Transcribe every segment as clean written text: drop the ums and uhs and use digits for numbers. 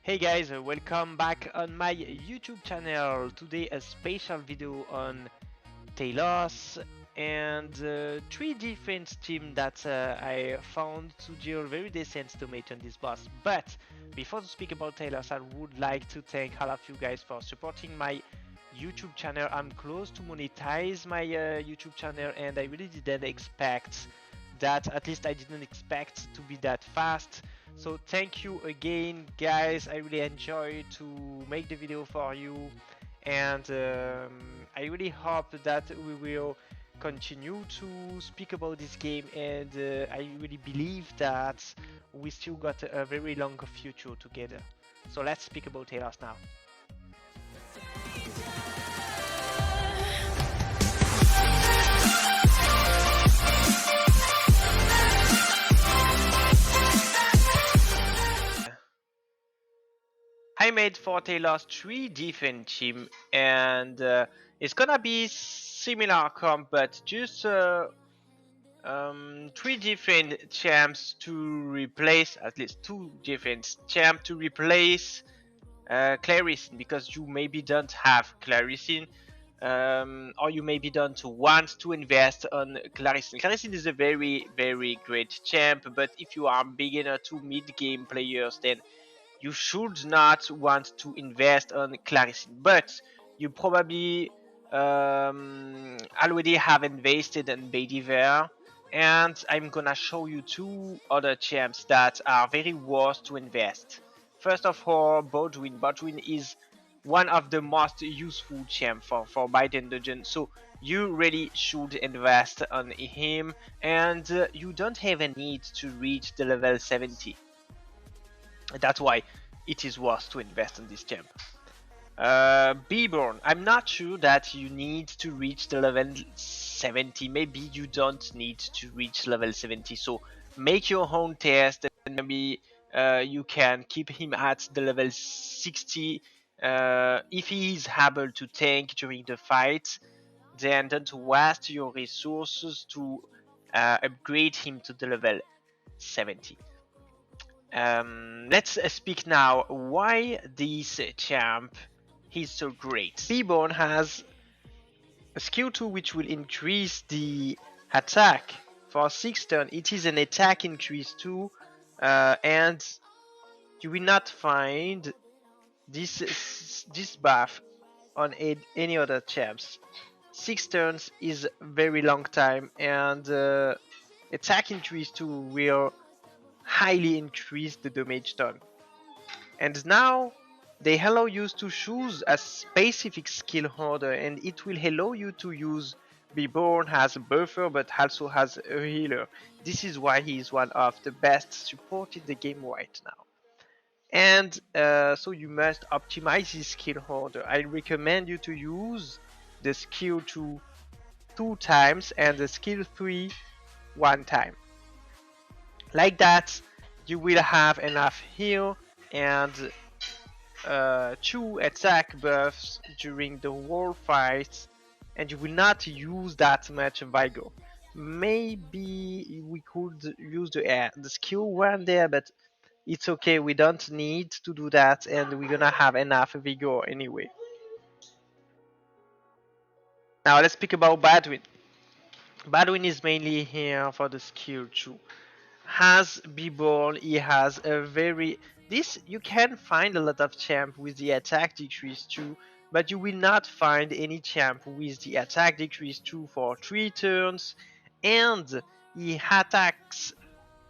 Hey guys, welcome back on my YouTube channel. Today a special video on Talos and three different teams that I found to deal very decent to mate on this boss. But before to speak about Talos, I would like to thank all of you guys for supporting my YouTube channel. I'm close to monetize my YouTube channel and I really didn't expect that, at least I didn't expect to be that fast. So thank you again guys, I really enjoy to make the video for you and I really hope that we will continue to speak about this game and I really believe that we still got a very long future together. So let's speak about Talos now. I made for Talos three different team and it's gonna be similar comp but just three different champs to replace, at least two different champs to replace Clarison, because you maybe don't have Clarison or you maybe don't want to invest on Clarison. Clarison is a very great champ, but if you are beginner to mid game players, then you should not want to invest on Clarison, but you probably already have invested in Baudwin, and I'm gonna show you two other champs that are very worth to invest. First of all, Baudwin. Baudwin is one of the most useful champ for Biden Dungeon, so you really should invest on him, and you don't have a need to reach the level 70. That's why it is worth to invest in this champ. Beborn, I'm not sure that you need to reach the level 70. Maybe you don't need to reach level 70. So make your own test and maybe you can keep him at the level 60. If he is able to tank during the fight, then don't waste your resources to upgrade him to the level 70. Let's speak now why this champ is so great. Seaborn has a skill 2 which will increase the attack for 6 turns. It is an attack increase too, and you will not find this buff on any other champs. 6 turns is very long time, and attack increase 2 will highly increase the damage done. And now they allow you to choose a specific skill order, and it will allow you to use Reborn as a buffer but also as a healer. This is why he is one of the best support in the game right now. And so you must optimize his skill order. I recommend you to use the skill 2 times and the skill 3 1 time. Like that, you will have enough heal and 2 attack buffs during the whole fight, and you will not use that much vigor. Maybe we could use the skill 1 there, but it's okay, we don't need to do that, and we're gonna have enough vigor anyway. Now let's speak about Baudwin. Baudwin is mainly here for the skill 2. Has Beborn, he has a very... This, you can find a lot of champ with the attack decrease 2, but you will not find any champ with the attack decrease 2 for 3 turns, and he attacks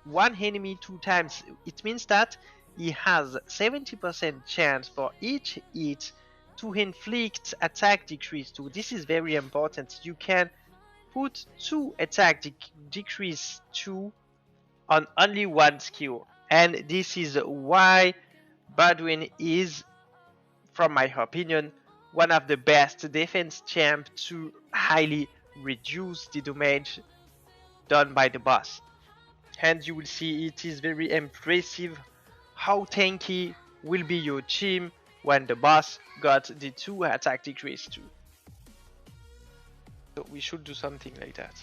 one enemy 2 times. It means that he has 70% chance for each hit to inflict attack decrease 2. This is very important. You can put 2 attack decrease 2 on only one skill, and this is why Baudwin is, from my opinion, one of the best defense champ to highly reduce the damage done by the boss. And you will see it is very impressive how tanky will be your team when the boss got the 2 attack decrease too. So we should do something like that.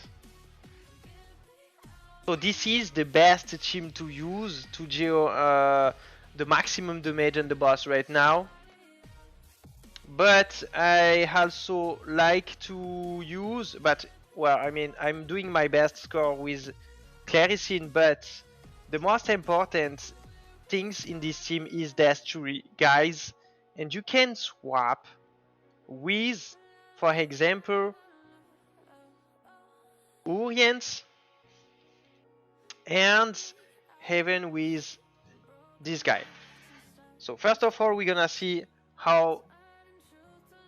So this is the best team to use to deal the maximum damage on the boss right now. But I also like to use, but well, I mean, I'm doing my best score with Claricine, but the most important things in this team is Destry, guys, and you can swap with, for example, Orients and Heaven with this guy. So first of all, we're gonna see how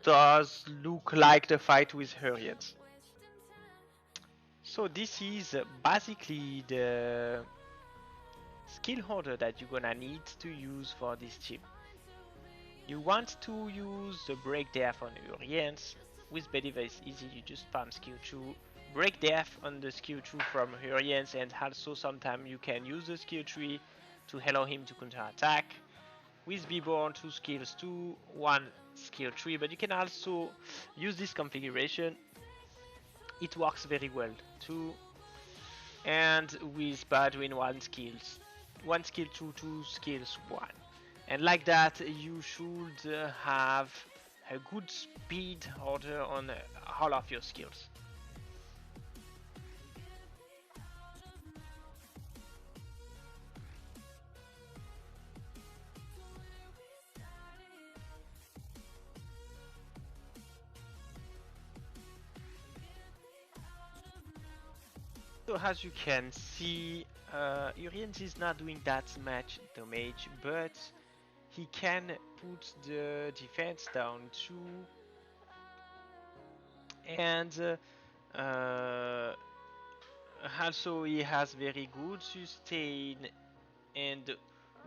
does look like the fight with Hurrians. So this is basically the skill order that you're gonna need to use for this team. You want to use the break death on Hurrians. With Bedivh it's easy, you just spam skill 2, break death on the skill 2 from Hurrians, and also sometimes you can use the skill 3 to allow him to counter attack. With Beborn, 2 skills 2, 1 skill 3, but you can also use this configuration. It works very well too. And with Baudwin, 1 skill 2, 2 skills 1. And like that, you should have a good speed order on all of your skills. So as you can see, Uriens is not doing that much damage, but he can put the defense down too, and also he has very good sustain. And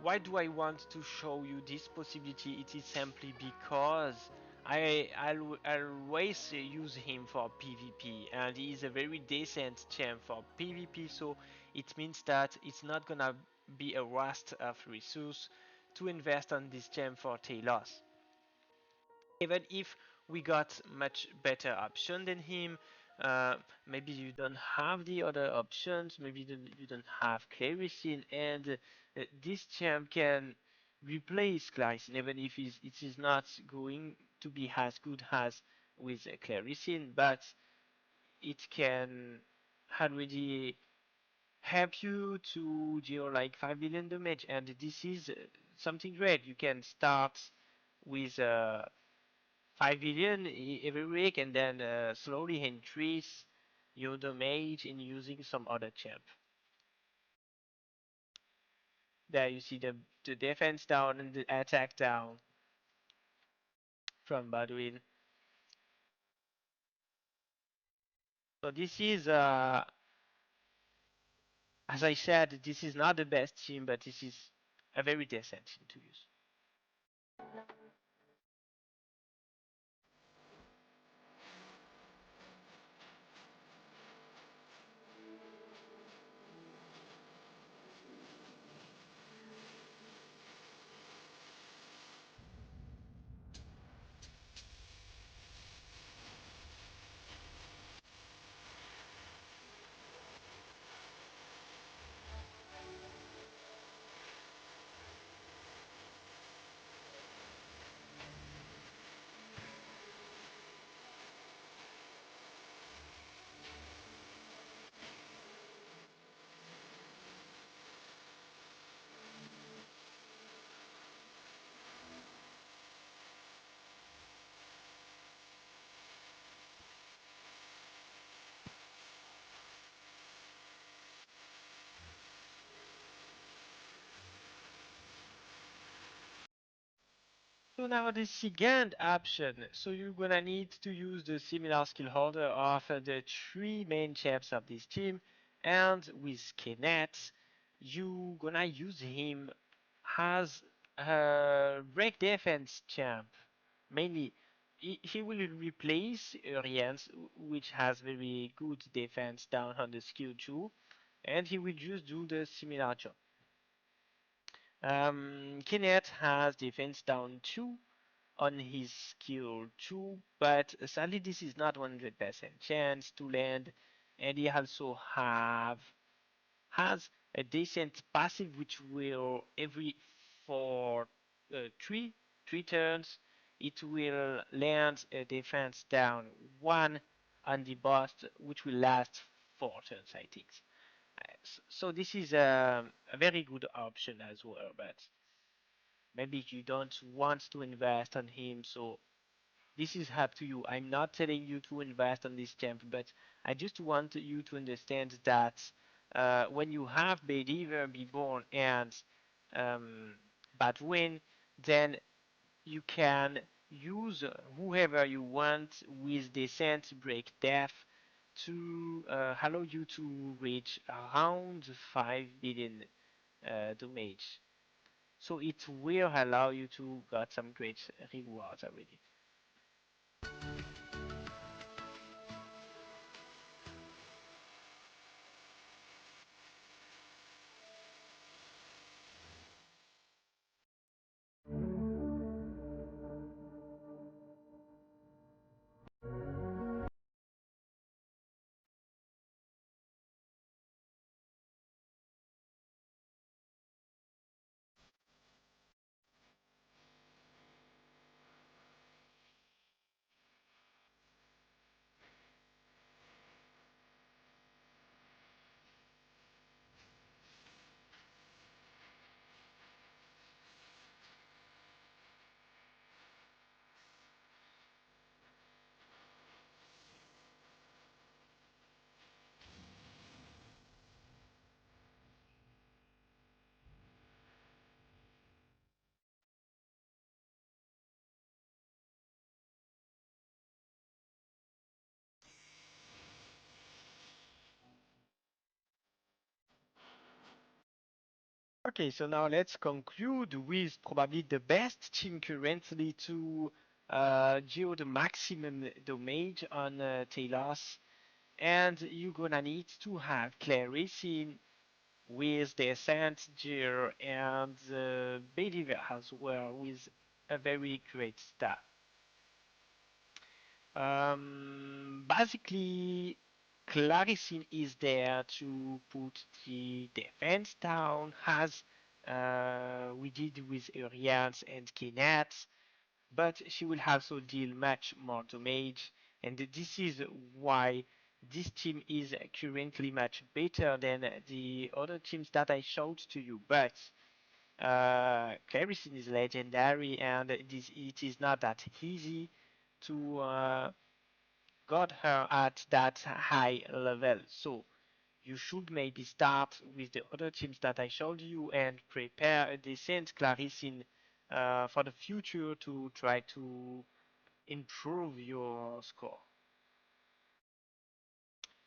why do I want to show you this possibility? It is simply because I'll always use him for PvP, and he is a very decent champ for PvP, so it means that it's not gonna be a waste of resource to invest on this champ for Talos. Even if we got much better option than him, maybe you don't have the other options, maybe you don't have Claricine, and this champ can replace Claricine, even if it is not going to be as good as with Claricine, but it can already help you to deal like 5 million damage, and this is something great. You can start with 5 billion every week, and then slowly increase your damage in using some other champ. There you see the defense down and the attack down from Baudwin. So this is, as I said, this is not the best team, but this is a very decent team to use. So now the second option, so you're gonna need to use the similar skill order of the 3 main champs of this team, and with Kinet, you gonna use him as a break defense champ. Mainly, he will replace Uriens, which has very good defense down on the skill 2, and he will just do the similar job. Kinet has defense down 2 on his skill 2, but sadly this is not 100% chance to land, and he also has a decent passive which will every for uh, three three turns. It will land a defense down one on the boss, which will last 4 turns, I think. So this is a very good option as well, but maybe you don't want to invest on him, so this is up to you. I'm not telling you to invest on this champ, but I just want you to understand that when you have Believer, Be Born, and um, Baudwin, then you can use whoever you want with Descent, Break, Death to allow you to reach around 5 billion damage. So it will allow you to get some great rewards already. Okay, so now let's conclude with probably the best team currently to deal the maximum damage on Talos. And you're gonna need to have Claricine with the Ascent Gear and Believer as well with a very great stat. Basically, Claricine is there to put the defense down, as we did with Urians and Kinet, but she will also deal much more damage, and this is why this team is currently much better than the other teams that I showed to you. But Claricine is legendary, and it is not that easy to got her at that high level. So you should maybe start with the other teams that I showed you and prepare a decent Claricine for the future to try to improve your score.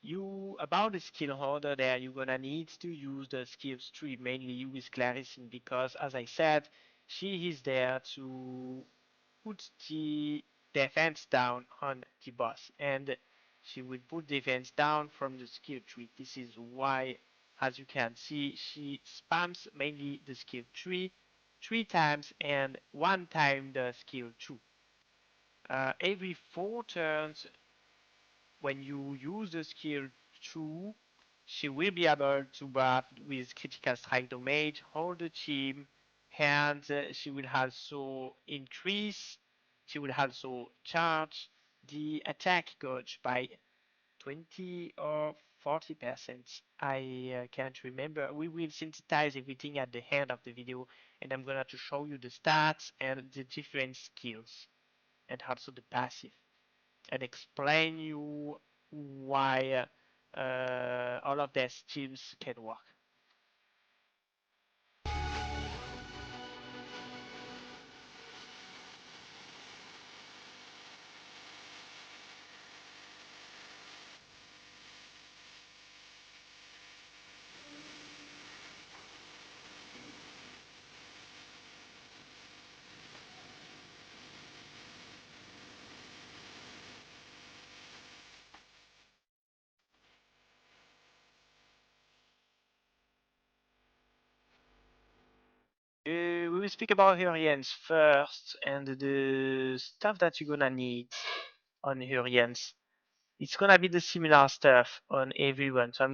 You about the skill order there, you're gonna need to use the skills tree mainly with Claricine because as I said, she is there to put the defense down on the boss, and she will put defense down from the skill tree. This is why, as you can see, she spams mainly the skill tree 3 times and 1 time the skill 2. Every 4 turns, when you use the skill 2, she will be able to buff with critical strike damage, hold the team, and she will also increase, she will also charge the attack gauge by 20 or 40%. I can't remember. We will synthesize everything at the end of the video, and I'm gonna to show you the stats and the different skills and also the passive and explain you why all of these teams can work. We will speak about Hurrians first and the stuff that you're gonna need on Hurrians. It's gonna be the similar stuff on everyone. So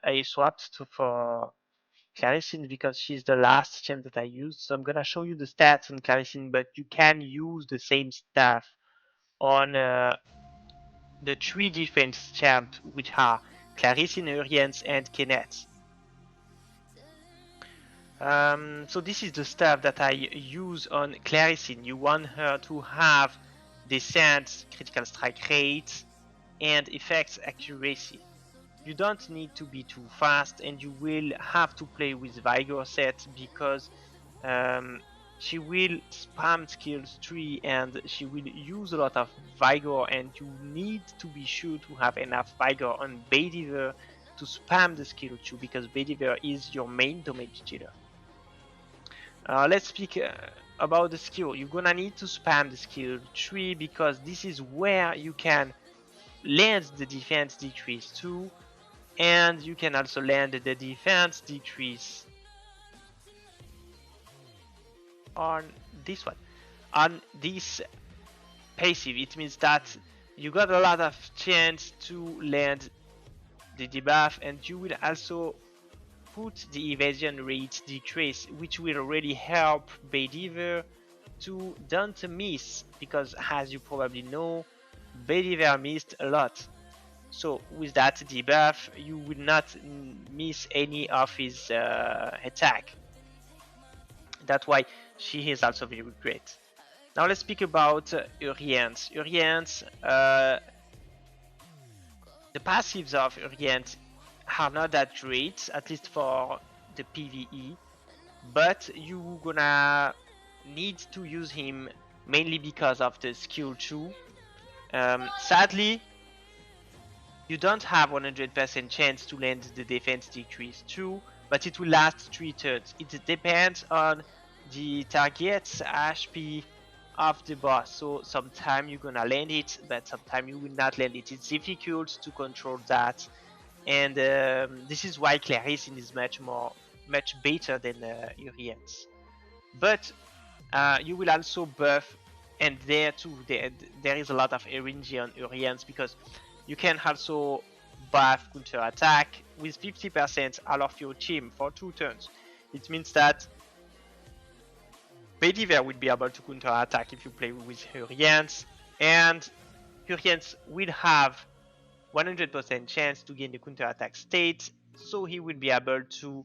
I swapped to for Claricine because she's the last champ that I used. So I'm gonna show you the stats on Claricine, but you can use the same stuff on the 3 defense champs, which are Claricine, Uriens, and Kinet. So this is the stuff that I use on Claricine. You want her to have descent, critical strike rate, and effects accuracy. You don't need to be too fast, and you will have to play with Vigor set because she will spam skills tree and she will use a lot of Vigor, and you need to be sure to have enough Vigor on Baudwin to spam the skill tree because Baudwin is your main damage dealer. Let's speak about the skill. You're gonna need to spam the skill tree because this is where you can land the defense decrease 2, and you can also land the defense decrease on this one. On this passive, it means that you got a lot of chance to land the debuff, and you will also put the evasion rate decrease, which will really help Baudwin to don't miss, because as you probably know, Baudwin missed a lot. So with that debuff, you will not miss any of his attack. That's why she is also very great. Now let's speak about Uriens. Uriens, the passives of Uriens are not that great, at least for the PvE, but you gonna need to use him mainly because of the skill 2. Sadly, you don't have 100% chance to land the defense decrease 2, but it will last 3 turns. It depends on the target's HP of the boss, so sometimes you're gonna land it, but sometimes you will not land it. It's difficult to control that, and this is why Claricine is much better than Uriens. But you will also buff, and there too there is a lot of RNG on Uriens because you can also buff counter attack with 50% all of your team for 2 turns. It means that Baudwin will be able to counter attack if you play with Uriens, and Uriens will have 100% chance to gain the counter attack state, so he will be able to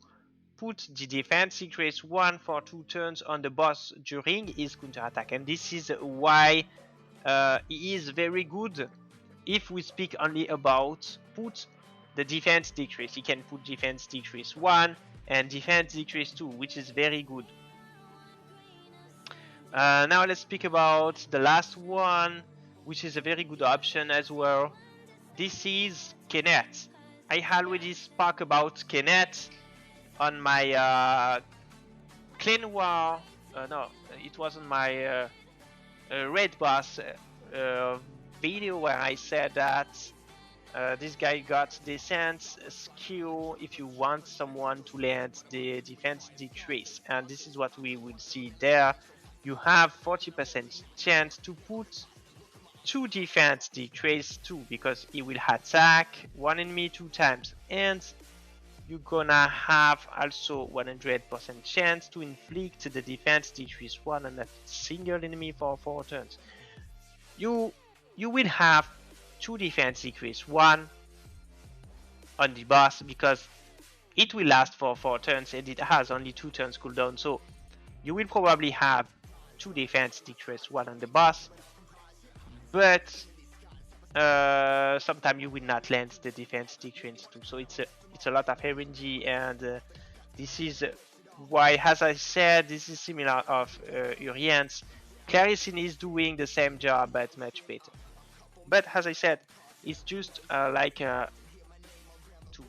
put the defense increase 1 for 2 turns on the boss during his counter attack, and this is why he is very good. If we speak only about put the defense decrease, he can put defense decrease 1 and defense decrease 2, which is very good. Now let's speak about the last one, which is a very good option as well. This is Kinet. I already spoke about Kinet on my Clean War. No, it was on my Red Boss video where I said that this guy got descent skill if you want someone to land the defense decrease, and this is what we will see there. You have 40% chance to put 2 defense decrease 2 because he will attack 1 enemy 2 times, and you're gonna have also 100% chance to inflict the defense decrease 1 on a single enemy for 4 turns. You will have 2 defense decrease 1 on the boss because it will last for 4 turns and it has only 2 turns cooldown, so you will probably have 2 defense decrease 1 on the boss, but sometimes you will not land the defense decrease 2, so it's a lot of RNG, and this is why, as I said, this is similar of Uriens. Claricine is doing the same job but much better. But as I said, it's just to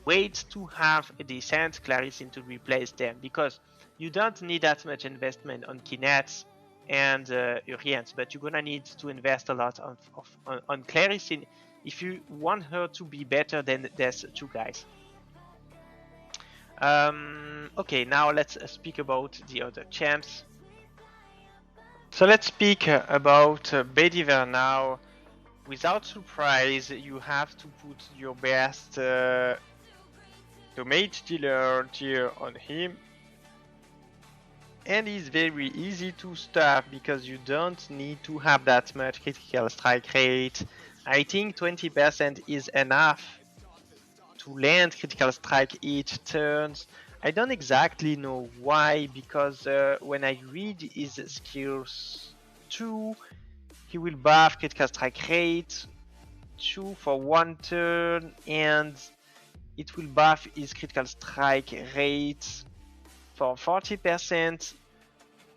wait to have a decent Claricine to replace them, because you don't need that much investment on Kinet and Uriens, but you're gonna need to invest a lot on Claricine if you want her to be better than these 2 guys. Okay, now let's speak about the other champs. So let's speak about Baudwin now. Without surprise, you have to put your best damage dealer tier on him, and it's very easy to start because you don't need to have that much critical strike rate. I think 20% is enough to land critical strike each turn. I don't exactly know why, because when I read his skills 2, he will buff critical strike rate 2 for 1 turn, and it will buff his critical strike rate for 40%.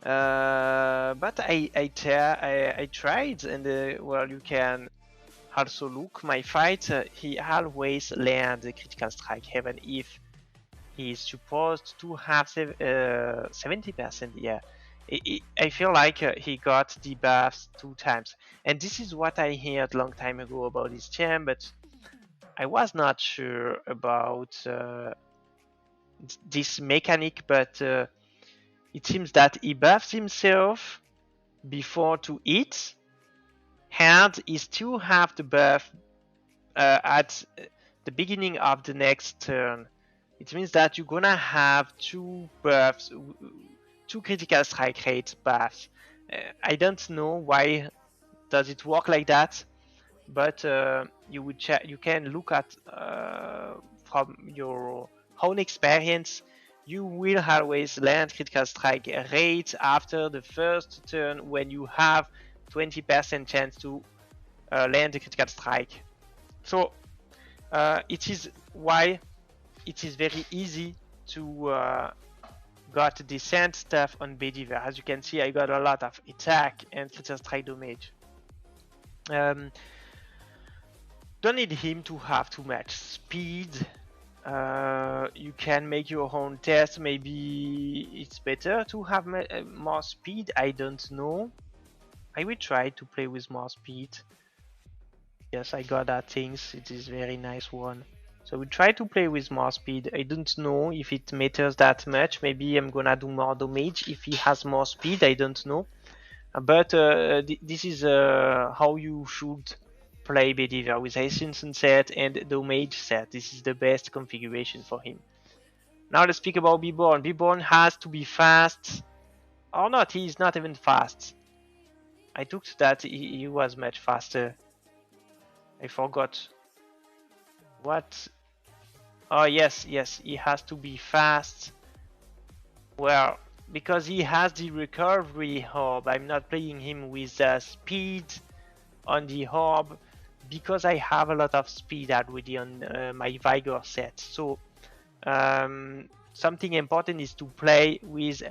But I tried, and well, you can also look my fight. He always land the critical strike, even if he is supposed to have 70%. Yeah, I feel like he got debuffs 2 times, and this is what I heard long time ago about this champ, but I was not sure about this mechanic. But it seems that he buffs himself before to eat, and he still have the buff at the beginning of the next turn. It means that you're gonna have 2 buffs, 2 critical strike rate buffs. I don't know why does it work like that, but you can look at from your own experience. You will always land critical strike rate after the first turn when you have 20% chance to land a critical strike. So it is why it is very easy to got decent stuff on Bediver. As you can see, I got a lot of attack and critical strike damage. Don't need him to have too much speed. You can make your own test. Maybe it's better to have more speed. I don't know. I will try to play with more speed. Yes, I got that things. It is very nice one. So we try to play with more speed. I don't know if it matters that much. Maybe I'm gonna do more damage if he has more speed. I don't know. But this is how you should play Bediver with Ascension set and damage set. This is the best configuration for him. Now let's speak about Beborn. Beborn has to be fast. Or not, he is not even fast. I took that he was much faster. I forgot. What? Oh yes, he has to be fast. Well, because he has the recovery orb, I'm not playing him with speed on the orb because I have a lot of speed already on my Vigor set. So something important is to play with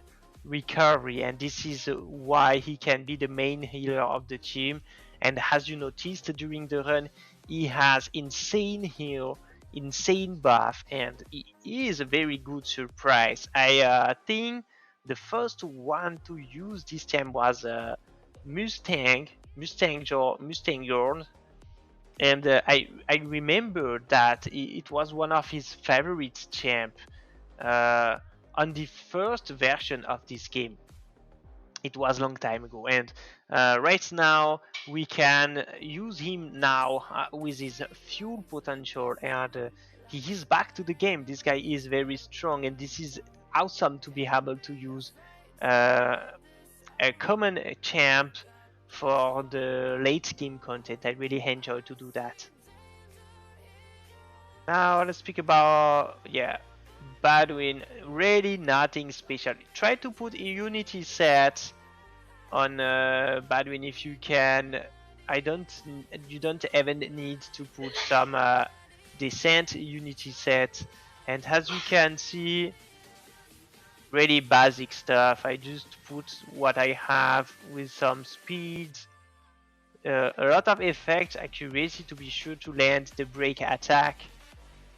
recovery, and this is why he can be the main healer of the team. And as you noticed during the run, he has insane heal, insane buff, and he is a very good surprise. I think the first one to use this champ was Mustang Jorn, and I remember that it was one of his favorite champ on the first version of this game. It was a long time ago, and right now we can use him now with his fuel potential, and he is back to the game. This guy is very strong, and this is awesome to be able to use a common champ for the late game content. I really enjoy to do that. Now let's speak about Baudwin. Really nothing special. Try to put a unity set on Baudwin if you can. You don't even need to put some decent unity set. And as you can see, really basic stuff. I just put what I have with some speed, a lot of effect, accuracy to be sure to land the break attack.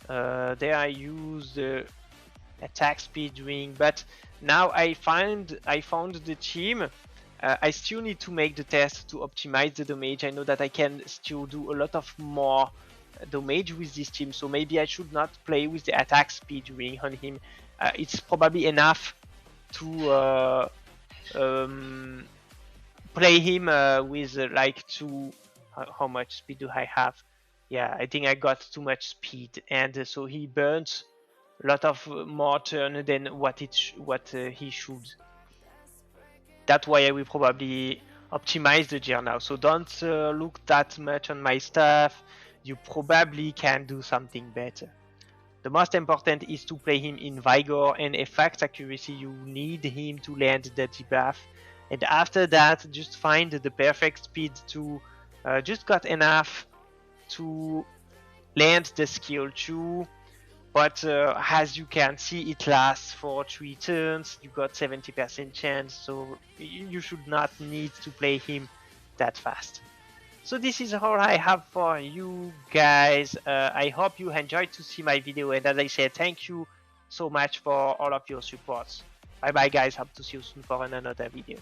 There I use the attack speed ring, but now I found the team. I still need to make the test to optimize the damage. I know that I can still do a lot of more damage with this team, so maybe I should not play with the attack speed ring on him. It's probably enough to play him with like how much speed do I have? Yeah, I think I got too much speed, and so he burns a lot of more turn than what he should. That's why I will probably optimize the gear now. So don't look that much on my stuff. You probably can do something better. The most important is to play him in Vigor and effect accuracy. You need him to land the debuff. And after that, just find the perfect speed to just got enough to land the skill 2. But as you can see, it lasts for 3 turns. You got 70% chance, so you should not need to play him that fast. So this is all I have for you guys. I hope you enjoyed to see my video, and as I said, thank you so much for all of your support. Bye bye guys, hope to see you soon for another video.